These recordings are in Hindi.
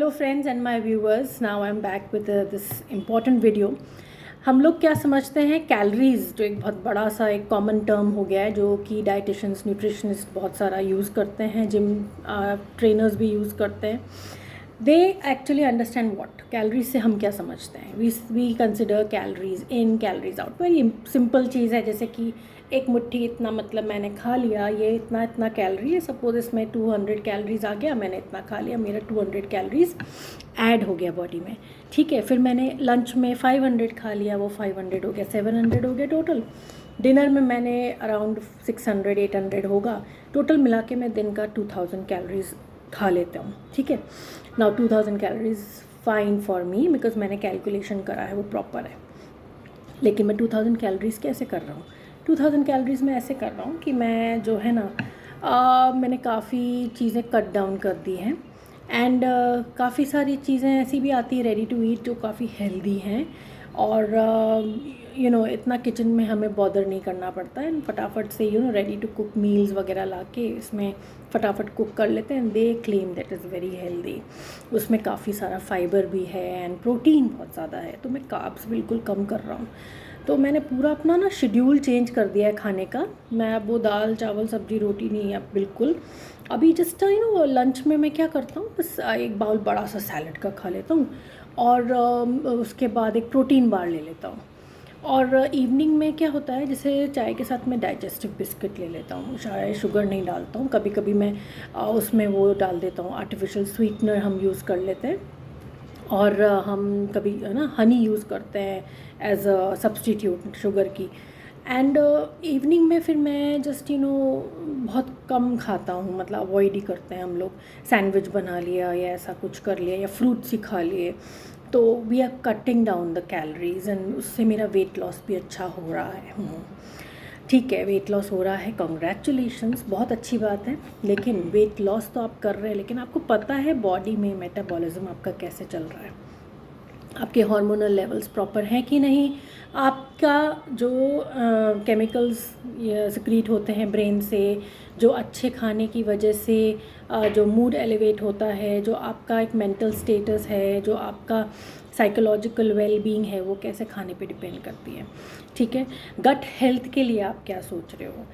Hello friends and my viewers, now I'm back with this important video. हम लोग क्या समझते हैं कैलोरीज, जो एक बहुत बड़ा सा एक कॉमन टर्म हो गया है, जो कि डाइटिशियंस न्यूट्रिशनिस्ट बहुत सारा यूज़ करते हैं, जिम ट्रेनर्स भी यूज़ करते हैं. They actually understand what calories से हम क्या समझते हैं. We consider calories in, calories out. Very simple चीज़ है, जैसे कि एक मुट्ठी इतना, मतलब मैंने खा लिया, ये इतना इतना कैलोरी है. सपोज इसमें 200 कैलोरीज आ गया, मैंने इतना खा लिया, मेरा 200 कैलोरीज ऐड हो गया बॉडी में. ठीक है, फिर मैंने लंच में 500 खा लिया, वो 500 हो गया, 700 हो गया टोटल. डिनर में मैंने अराउंड 600-800 होगा. टोटल मिला के मैं दिन का 2000 कैलोरीज खा लेता हूँ. ठीक है, now 2000 calories fine for me, because मैंने कैलकुलेशन करा है, वो प्रॉपर है. लेकिन मैं 2000 कैलोरीज कैसे कर रहा हूँ? 2000 कैलोरीज में ऐसे कर रहा हूँ कि मैं जो है ना, मैंने काफ़ी चीज़ें कट डाउन कर दी हैं. एंड काफ़ी सारी चीज़ें ऐसी भी आती है रेडी टू ईट जो काफ़ी हेल्दी हैं, और इतना किचन में हमें बॉदर नहीं करना पड़ता है. फटाफट से रेडी टू कुक मील्स वगैरह ला के इसमें फटाफट कुक कर लेते हैं. They claim that is very healthy. उसमें काफ़ी सारा फाइबर भी है एंड प्रोटीन बहुत ज़्यादा है. तो मैं कार्ब्स बिल्कुल कम कर रहा हूँ. तो मैंने पूरा अपना ना शेड्यूल चेंज कर दिया है खाने का. मैं अब वो दाल चावल सब्जी रोटी नहीं, अब बिल्कुल. अभी जस्ट लंच में मैं क्या करता हूँ, बस एक बाउल बड़ा सा सैलड का खा लेता हूँ, और उसके बाद एक प्रोटीन बार ले लेता हूँ. और इवनिंग में क्या होता है, जैसे चाय के साथ मैं डाइजेस्टिव बिस्किट ले लेता हूँ. चाय शुगर नहीं डालता हूँ. कभी कभी मैं उसमें वो डाल देता हूँ, आर्टिफिशियल स्वीटनर हम यूज़ कर लेते हैं. और हम कभी है ना हनी यूज़ करते हैं एज अ सब्सटीट्यूट शुगर की. एंड इवनिंग में फिर मैं जस्ट बहुत कम खाता हूँ, मतलब अवॉइड ही करते हैं हम लोग. सैंडविच बना लिया या ऐसा कुछ कर लिया, या फ्रूट्स ही खा लिए. तो we are cutting down the calories, and उससे मेरा वेट लॉस भी अच्छा हो रहा है. ठीक है, वेट लॉस हो रहा है, कॉन्ग्रेचुलेशंस, बहुत अच्छी बात है. लेकिन वेट लॉस तो आप कर रहे हैं, लेकिन आपको पता है बॉडी में मेटाबॉलिज्म आपका कैसे चल रहा है, आपके हार्मोनल लेवल्स प्रॉपर हैं कि नहीं, आपका जो केमिकल्स सिक्रीट होते हैं ब्रेन से, जो अच्छे खाने की वजह से जो मूड एलिवेट होता है, जो आपका एक मेंटल स्टेटस है, जो आपका साइकोलॉजिकल वेलबींग है, वो कैसे खाने पे डिपेंड करती है. ठीक है, गट हेल्थ के लिए आप क्या सोच रहे हो?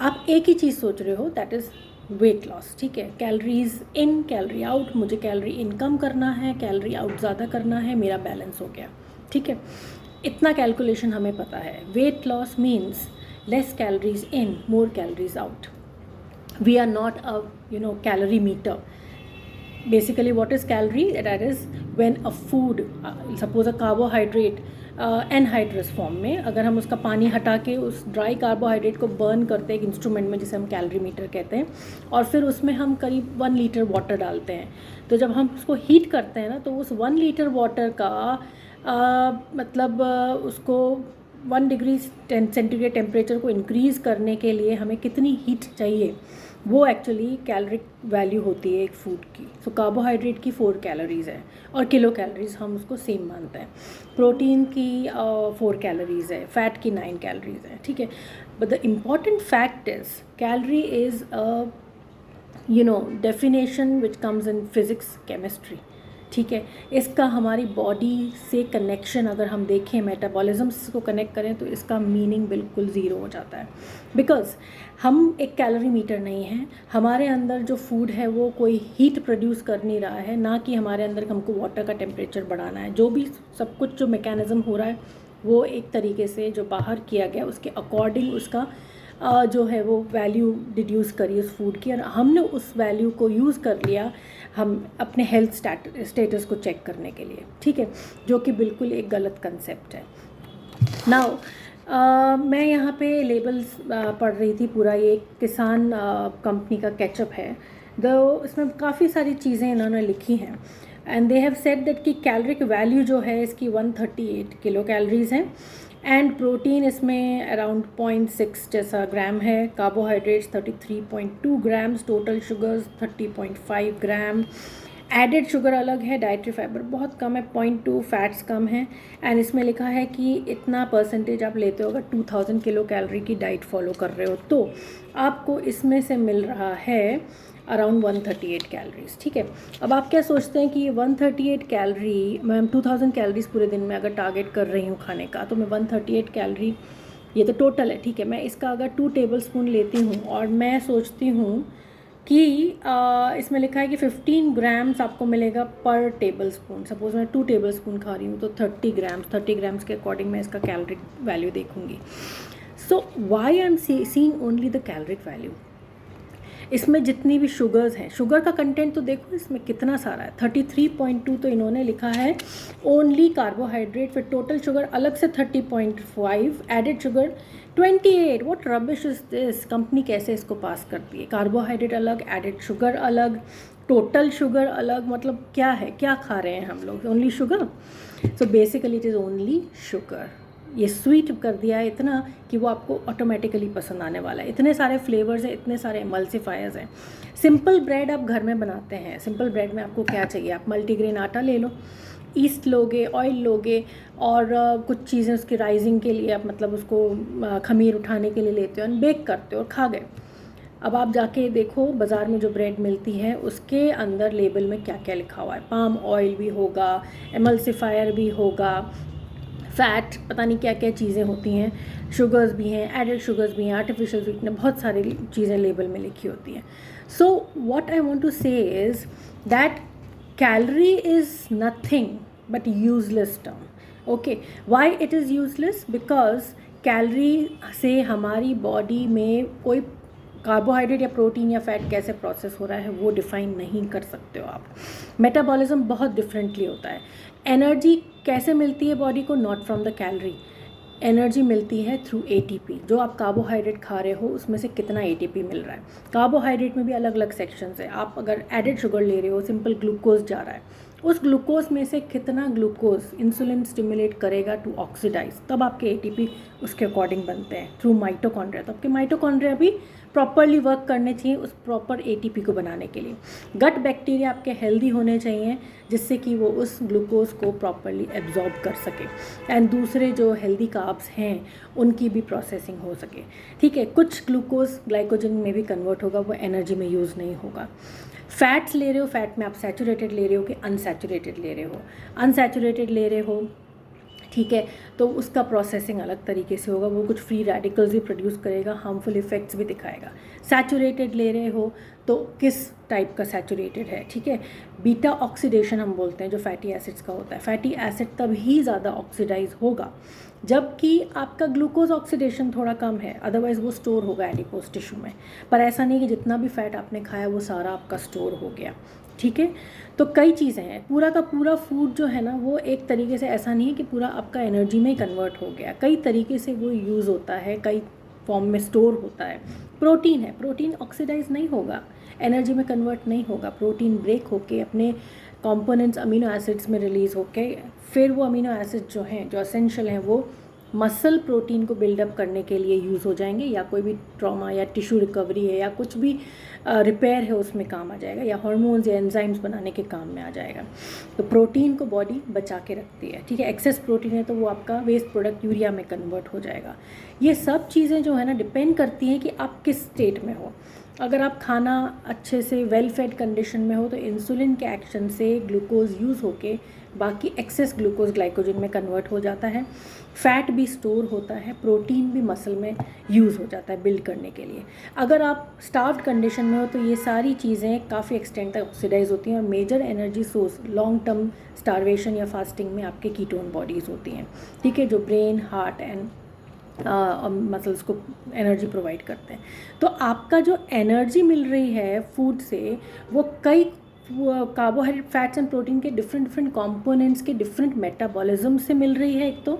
आप एक ही चीज़ सोच रहे हो, दैट इज़ वेट लॉस. ठीक है, कैलोरीज इन कैलोरी आउट. मुझे कैलोरी इन कम करना है, कैलोरी आउट ज़्यादा करना है, मेरा बैलेंस हो गया. ठीक है, इतना कैलकुलेशन हमें पता है. Weight loss means less calories in, more calories out. We are not a calorie meter. Basically what is calorie? That is when a food, suppose a carbohydrate anhydrous form में, अगर हम उसका पानी हटा के उस ड्राई कार्बोहाइड्रेट को बर्न करते हैं एक इंस्ट्रूमेंट में, जिसे हम कैलोरी मीटर कहते हैं, और फिर उसमें हम करीब 1 लीटर वाटर डालते हैं. तो जब हम उसको हीट करते हैं ना, तो उस 1 लीटर वाटर का मतलब उसको 1 डिग्री सेंटीग्रेड टेम्परेचर को इंक्रीज़ करने के लिए हमें कितनी हीट चाहिए, वो एक्चुअली कैलोरिक वैल्यू होती है एक फूड की. सो कार्बोहाइड्रेट की 4 कैलोरीज़ है, और किलो कैलोरीज़ हम उसको सेम मानते हैं. प्रोटीन की 4 कैलोरीज़ है, फैट की 9 कैलोरीज़ है. ठीक है, but the important fact is calorie is a definition which comes in physics chemistry. ठीक है, इसका हमारी बॉडी से कनेक्शन अगर हम देखें, मेटाबॉलिज्म को कनेक्ट करें, तो इसका मीनिंग बिल्कुल ज़ीरो हो जाता है. बिकॉज हम एक कैलोरी मीटर नहीं है. हमारे अंदर जो फूड है वो कोई हीट प्रोड्यूस कर नहीं रहा है, ना कि हमारे अंदर हमको वाटर का टेम्परेचर बढ़ाना है. जो भी सब कुछ जो मैकेनिज़्म हो रहा है, वो एक तरीके से जो बाहर किया गया उसके अकॉर्डिंग उसका जो है वो वैल्यू डिड्यूस करी उस फूड की, और हमने उस वैल्यू को यूज़ कर लिया हम अपने हेल्थ स्टेटस को चेक करने के लिए. ठीक है, जो कि बिल्कुल एक गलत कंसेप्ट है. नाउ मैं यहाँ पे लेबल्स पढ़ रही थी. पूरा ये किसान कंपनी का केचप है. इसमें काफ़ी सारी चीज़ें इन्होंने लिखी हैं, and they have said that कि कैलोरिक वैल्यू जो है इसकी 138 किलो कैलोरीज़ हैं, एंड प्रोटीन इसमें अराउंड 0.6 जैसा ग्राम है, कार्बोहाइड्रेट्स 33.2 ग्राम्स, टोटल शुगर्स 30.5 ग्राम, एडेड शुगर अलग है, डाइटरी फाइबर बहुत कम है, 0.2, फैट्स कम है. एंड इसमें लिखा है कि इतना परसेंटेज आप लेते हो अगर 2000 किलो कैलोरी की डाइट फॉलो कर रहे हो, तो आपको इसमें से मिल रहा है अराउंड 138 कैलोरीज, ठीक है। अब आप क्या सोचते हैं कि ये 138 कैलोरी, मैं 2000 कैलोरीज पूरे दिन में अगर टारगेट कर रही हूँ खाने का, तो मैं 138 कैलोरी, ये तो टोटल है, ठीक है। मैं इसका अगर 2 टेबलस्पून लेती हूँ और मैं सोचती हूँ कि इसमें लिखा है कि 15 ग्राम्स आपको मिलेगा पर टेबलस्पून। सपोज़ मैं 2 टेबलस्पून खा रही हूँ तो 30 ग्राम्स के अकॉर्डिंग मैं इसका कैलोरिक वैल्यू देखूँगी। So why I am seeing only the caloric value. इसमें जितनी भी शुगर्स हैं, शुगर का कंटेंट तो देखो इसमें कितना सारा है, 33.2 तो इन्होंने लिखा है ओनली कार्बोहाइड्रेट, फिर टोटल शुगर अलग से 30.5, added sugar 28। What rubbish is this. Company कैसे इसको पास करती है, कार्बोहाइड्रेट अलग, एडेड शुगर अलग, टोटल शुगर अलग, मतलब क्या है, क्या खा रहे हैं हम लोग, only sugar. So basically it is only sugar. ये स्वीट कर दिया है इतना कि वो आपको ऑटोमेटिकली पसंद आने वाला है। इतने सारे फ्लेवर्स हैं, इतने सारे एमल्सिफायर्स हैं। सिंपल ब्रेड आप घर में बनाते हैं, सिंपल ब्रेड में आपको क्या चाहिए, आप मल्टीग्रेन आटा ले लो, ईस्ट लोगे, ऑयल लोगे, और कुछ चीज़ें उसकी राइजिंग के लिए आप मतलब उसको खमीर उठाने के लिए लेते हो और बेक करते हो और खा गए। अब आप जाके देखो बाज़ार में जो ब्रेड मिलती है उसके अंदर लेबल में क्या क्या लिखा हुआ है, पाम ऑयल भी होगा, एमल्सिफायर भी होगा, फैट, पता नहीं क्या क्या चीज़ें होती हैं, शुगर्स भी हैं, एडेड शुगर्स भी हैं, आर्टिफिशियल स्वीटनर, बहुत सारी चीज़ें लेबल में लिखी होती हैं। So what I want to say is that calorie is nothing but useless term. Okay, why it is useless, because calorie से हमारी बॉडी में कोई कार्बोहाइड्रेट या प्रोटीन या फैट कैसे प्रोसेस हो रहा है वो डिफ़ाइन नहीं कर सकते हो आप। मेटाबॉलिज्म बहुत डिफरेंटली होता है। एनर्जी कैसे मिलती है बॉडी को, not from the calorie, energy मिलती है थ्रू एटीपी। जो आप कार्बोहाइड्रेट खा रहे हो उसमें से कितना एटीपी मिल रहा है। कार्बोहाइड्रेट में भी अलग अलग सेक्शंस है। आप अगर एडेड शुगर ले रहे हो, सिंपल ग्लूकोज जा रहा है, उस ग्लूकोज में से कितना ग्लूकोज इंसुलिन स्टिमुलेट करेगा टू ऑक्सीडाइज, तब आपके एटीपी उसके अकॉर्डिंग बनते हैं थ्रू माइटोकॉन्ड्रिया। तो आपके माइटोकॉन्ड्रिया भी प्रॉपरली वर्क करने चाहिए उस प्रॉपर एटीपी को बनाने के लिए। गट बैक्टीरिया आपके हेल्दी होने चाहिए जिससे कि वो उस ग्लूकोज को प्रॉपरली एब्जॉर्ब कर सके, एंड दूसरे जो हेल्दी कार्ब्स हैं उनकी भी प्रोसेसिंग हो सके, ठीक है। कुछ ग्लूकोज ग्लाइकोजन में भी कन्वर्ट होगा, वो एनर्जी में यूज़ नहीं होगा। फैट्स ले रहे हो, फैट में आप सैचुरेटेड ले रहे हो कि अनसैचुरेटेड ले रहे हो, अनसैचुरेटेड ले रहे हो, ठीक है, तो उसका प्रोसेसिंग अलग तरीके से होगा, वो कुछ फ्री रेडिकल्स भी प्रोड्यूस करेगा, हार्मफुल इफेक्ट्स भी दिखाएगा। सैचुरेटेड ले रहे हो तो किस टाइप का सैचुरेटेड है, ठीक है। बीटा ऑक्सीडेशन हम बोलते हैं जो फैटी एसिड्स का होता है। फैटी एसिड तब ही ज़्यादा ऑक्सीडाइज होगा जबकि आपका ग्लूकोज ऑक्सीडेशन थोड़ा कम है, अदरवाइज़ वो स्टोर होगा एडिपोज टिश्यू में। पर ऐसा नहीं कि जितना भी फैट आपने खाया वो सारा आपका स्टोर हो गया, ठीक है। तो कई चीज़ें हैं, पूरा का पूरा फूड जो है ना वो एक तरीके से ऐसा नहीं है कि पूरा आपका एनर्जी में ही कन्वर्ट हो गया, कई तरीके से वो यूज़ होता है, कई फॉर्म में स्टोर होता है। प्रोटीन है, प्रोटीन ऑक्सीडाइज नहीं होगा, एनर्जी में कन्वर्ट नहीं होगा, प्रोटीन ब्रेक होके अपने कंपोनेंट्स अमीनो एसिड्स में रिलीज़ होके फिर वो अमीनो एसिड जो हैं जो एसेंशियल हैं वो मसल प्रोटीन को बिल्डअप करने के लिए यूज़ हो जाएंगे, या कोई भी ट्रॉमा या टिश्यू रिकवरी है या कुछ भी रिपेयर है उसमें काम आ जाएगा, या हार्मोन्स या एंजाइम्स बनाने के काम में आ जाएगा। तो प्रोटीन को बॉडी बचा के रखती है, ठीक है। एक्सेस प्रोटीन है तो वो आपका वेस्ट प्रोडक्ट यूरिया में कन्वर्ट हो जाएगा। ये सब चीज़ें जो है ना डिपेंड करती हैं कि आप किस स्टेट में हो। अगर आप खाना अच्छे से वेल फेड कंडीशन में हो तो इंसुलिन के एक्शन से ग्लूकोज यूज़ होके बाकी एक्सेस ग्लूकोज ग्लाइकोजन में कन्वर्ट हो जाता है, फैट भी स्टोर होता है, प्रोटीन भी मसल में यूज़ हो जाता है बिल्ड करने के लिए। अगर आप स्टार्व्ड कंडीशन में हो तो ये सारी चीज़ें काफ़ी एक्सटेंट तक ऑक्सीडाइज होती हैं, और major energy source long term starvation या फास्टिंग में आपके कीटोन बॉडीज़ होती हैं, ठीक है, जो ब्रेन, हार्ट एंड मसल्स को एनर्जी प्रोवाइड करते हैं। तो आपका जो एनर्जी मिल रही है फूड से वो कई कार्बोहाइड्रेट, फैट्स एंड प्रोटीन के डिफरेंट डिफरेंट कंपोनेंट्स के डिफरेंट मेटाबॉलिज्म से मिल रही है। एक तो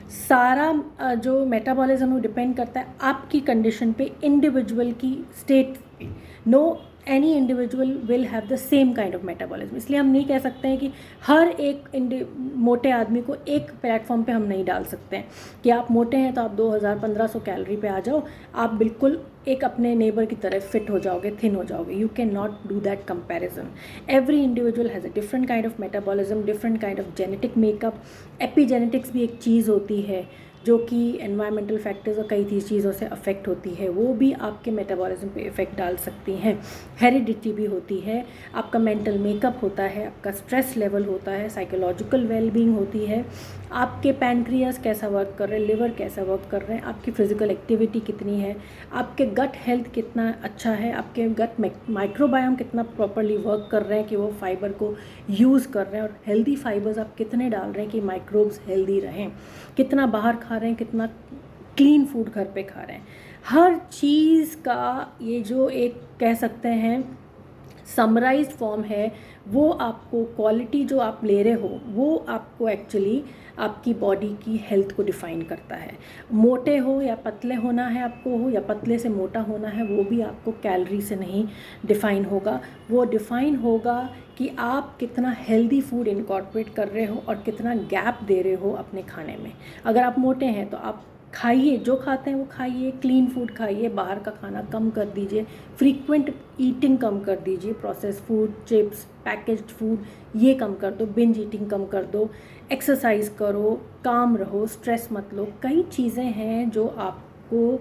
सारा जो मेटाबॉलिज्म वो डिपेंड करता है आपकी कंडीशन पे, इंडिविजुअल की स्टेट पे। No any individual will have the same kind of metabolism, इसलिए हम नहीं कह सकते हैं कि हर एक मोटे आदमी को एक प्लेटफॉर्म पे हम नहीं डाल सकते हैं कि आप मोटे हैं तो आप 2000-1500 कैलोरी पे आ जाओ, आप बिल्कुल एक अपने नेबर की तरह फिट हो जाओगे, थिन हो जाओगे। You can not do that comparison. Every individual has a different kind of metabolism, different kind of genetic makeup. Epigenetics भी एक चीज़ होती है जो कि एनवायरमेंटल फैक्टर्स और कई चीज़ों से अफेक्ट होती है, वो भी आपके मेटाबॉलिज्म पे इफ़ेक्ट डाल सकती हैं। हेरिडिटी भी होती है, आपका मेंटल मेकअप होता है, आपका स्ट्रेस लेवल होता है, साइकोलॉजिकल वेलबींग होती है, आपके पैनक्रियास कैसा वर्क कर रहे हैं, लिवर कैसा वर्क कर रहे हैं, आपकी फ़िज़िकल एक्टिविटी कितनी है, आपके गट हेल्थ कितना अच्छा है, आपके गट माइक्रोबायोम कितना प्रॉपरली वर्क कर रहे हैं कि वो फाइबर को यूज़ कर रहे हैं, और हेल्दी फाइबर्स आप कितने डाल रहे हैं कि माइक्रोब्स हेल्दी रहें, कितना बाहर खा रहे हैं, कितना क्लीन फूड घर पे खा रहे हैं। हर चीज़ का ये जो एक कह सकते हैं समराइज्ड फॉर्म है, वो आपको क्वालिटी जो आप ले रहे हो वो आपको एक्चुअली आपकी बॉडी की हेल्थ को डिफ़ाइन करता है। मोटे हो या पतले होना है आपको, हो या पतले से मोटा होना है, वो भी आपको कैलोरी से नहीं डिफ़ाइन होगा। वो डिफ़ाइन होगा कि आप कितना हेल्दी फूड इनकॉर्पोरेट कर रहे हो और कितना गैप दे रहे हो अपने खाने में। अगर आप मोटे हैं तो आप खाइए, जो खाते हैं वो खाइए, क्लीन फूड खाइए, बाहर का खाना कम कर दीजिए, फ्रीक्वेंट ईटिंग कम कर दीजिए, process food, chips, packaged food ये कम कर दो, बिंज ईटिंग कम कर दो, एक्सरसाइज करो, काम रहो, स्ट्रेस मत लो। कई चीज़ें हैं जो आपको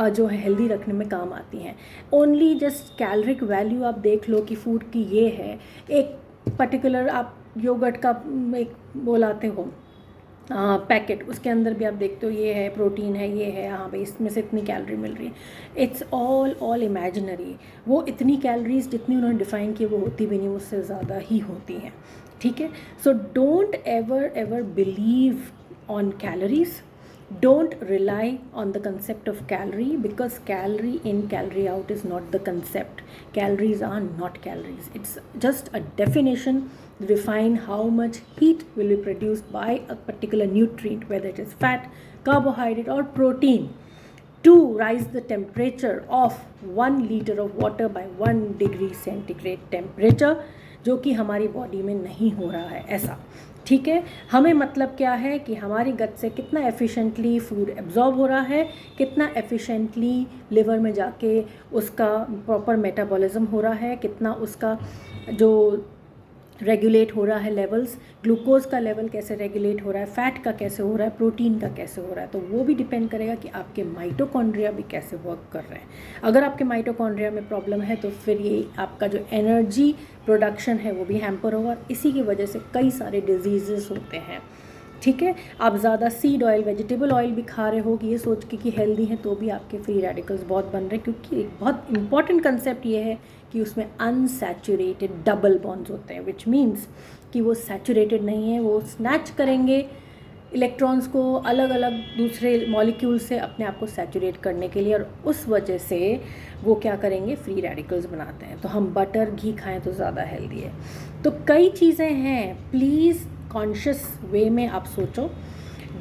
जो है हेल्दी रखने में काम आती हैं। ओनली जस्ट कैलोरिक वैल्यू आप देख लो कि फूड की ये है, एक पर्टिकुलर आप योगर्ट का एक बोलाते हो पैकेट, उसके अंदर भी आप देखते हो ये है प्रोटीन है, ये है, हाँ भाई इसमें से इतनी कैलोरी मिल रही है। It's all imaginary. वो इतनी कैलोरीज जितनी उन्होंने डिफ़ाइन की वो होती भी नहीं, उससे ज़्यादा ही होती हैं। ठीक है, so don't ever believe on calories, don't rely on the concept of calorie, because calorie in calorie out is not the concept. Calories are not calories, it's just a definition to define how much heat will be produced by a particular nutrient, whether it is fat, carbohydrate or protein, to rise the temperature of 1 liter of water by 1 degree centigrade temperature, जो कि हमारी बॉडी में नहीं हो रहा है ऐसा। ठीक है, हमें मतलब क्या है कि हमारी गट से कितना एफिशिएंटली फूड एब्जॉर्ब हो रहा है, कितना एफिशिएंटली लिवर में जाके उसका प्रॉपर मेटाबॉलिज्म हो रहा है, कितना उसका जो रेगुलेट हो रहा है लेवल्स, ग्लूकोज का लेवल कैसे रेगुलेट हो रहा है, फैट का कैसे हो रहा है, प्रोटीन का कैसे हो रहा है। तो वो भी डिपेंड करेगा कि आपके माइटोकॉन्ड्रिया भी कैसे वर्क कर रहे हैं। अगर आपके माइटोकॉन्ड्रिया में प्रॉब्लम है तो फिर ये आपका जो एनर्जी प्रोडक्शन है वो भी हैम्पर होगा, इसी की वजह से कई सारे डिजीज़ होते हैं। ठीक है, आप ज़्यादा सीड ऑयल, वेजिटेबल ऑयल भी खा रहे हो कि ये सोच के कि हेल्दी हैं, तो भी आपके फ्री रेडिकल्स बहुत बन रहे हैं, क्योंकि एक बहुत इंपॉर्टेंट कंसेप्ट ये है कि उसमें अनसैचुरेटेड डबल बॉन्ड्स होते हैं, विच मीन्स कि वो सैचुरेटेड नहीं है, वो स्नैच करेंगे इलेक्ट्रॉन्स को अलग अलग दूसरे मॉलिक्यूल से अपने आप को सैचुरेट करने के लिए, और उस वजह से वो क्या करेंगे, फ्री रेडिकल्स बनाते हैं। तो हम बटर घी खाएं तो ज़्यादा हेल्दी है। तो कई चीज़ें हैं, प्लीज़ कॉन्शियस वे में आप सोचो,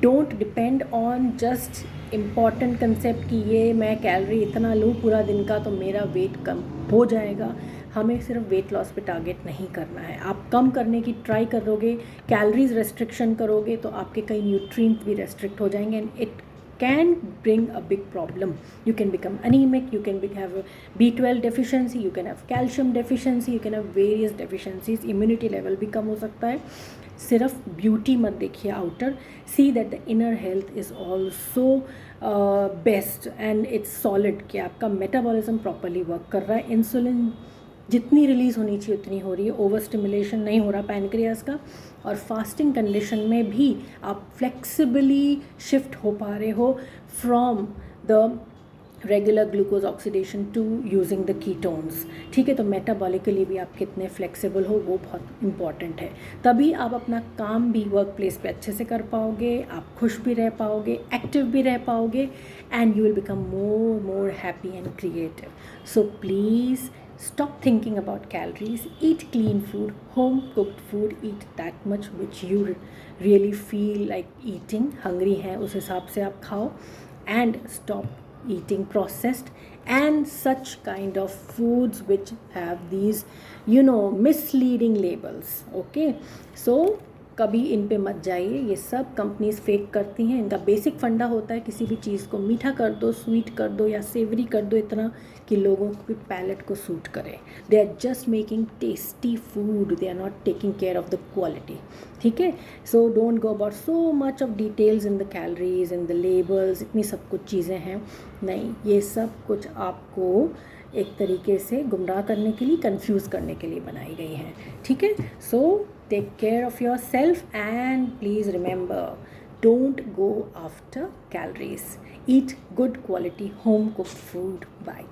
don't depend on just important concept कि ये मैं कैलोरी इतना लूँ पूरा दिन का तो मेरा वेट कम हो जाएगा। हमें सिर्फ वेट लॉस पे टारगेट नहीं करना है। आप कम करने की ट्राई करोगे, कैलोरीज रेस्ट्रिक्शन करोगे तो आपके कई न्यूट्रिएंट भी रेस्ट्रिक्ट हो जाएंगे, and it can bring a big problem. You can become anemic, you can have a B12 deficiency, you can have calcium deficiency, you can have various deficiencies, immunity level भी कम हो सकता है। सिर्फ ब्यूटी मत देखिए outer, see that the inner health is also best and it's solid, कि आपका मेटाबॉलिज्म प्रॉपरली वर्क कर रहा है, इंसुलिन जितनी रिलीज़ होनी चाहिए उतनी हो रही है, ओवर स्टिमुलेशन नहीं हो रहा पैनक्रियास का, और फास्टिंग कंडीशन में भी आप फ्लेक्सिबली शिफ्ट हो पा रहे हो from the regular glucose oxidation to using the ketones. ठीक है, तो मेटाबॉलिकली भी आप कितने फ्लेक्सिबल हो वो बहुत इंपॉर्टेंट है, तभी आप अपना काम भी वर्क प्लेस पे अच्छे से कर पाओगे, आप खुश भी रह पाओगे, एक्टिव भी रह पाओगे, and you will become more happy and creative. So please stop thinking about calories, eat clean food, home cooked food, eat that much which you really feel like eating, hungry हैं उस हिसाब से आप खाओ, and stop eating processed and such kind of foods which have these misleading labels. Okay, so कभी इन पे मत जाइए, ये सब कंपनीज फेक करती हैं। इनका बेसिक फंडा होता है किसी भी चीज़ को मीठा कर दो, स्वीट कर दो या सेवरी कर दो इतना कि लोगों के पैलेट को सूट करे। They are just making tasty food, they are not taking care of the quality. ठीक है, so don't go about so much of details in the calories, in the labels, इतनी सब कुछ चीज़ें हैं। नहीं, ये सब कुछ आपको एक तरीके से गुमराह करने के लिए, कंफ्यूज करने के लिए बनाई गई हैं। ठीक है, so take care of yourself and please remember, don't go after calories, eat good quality home cooked food. Bye.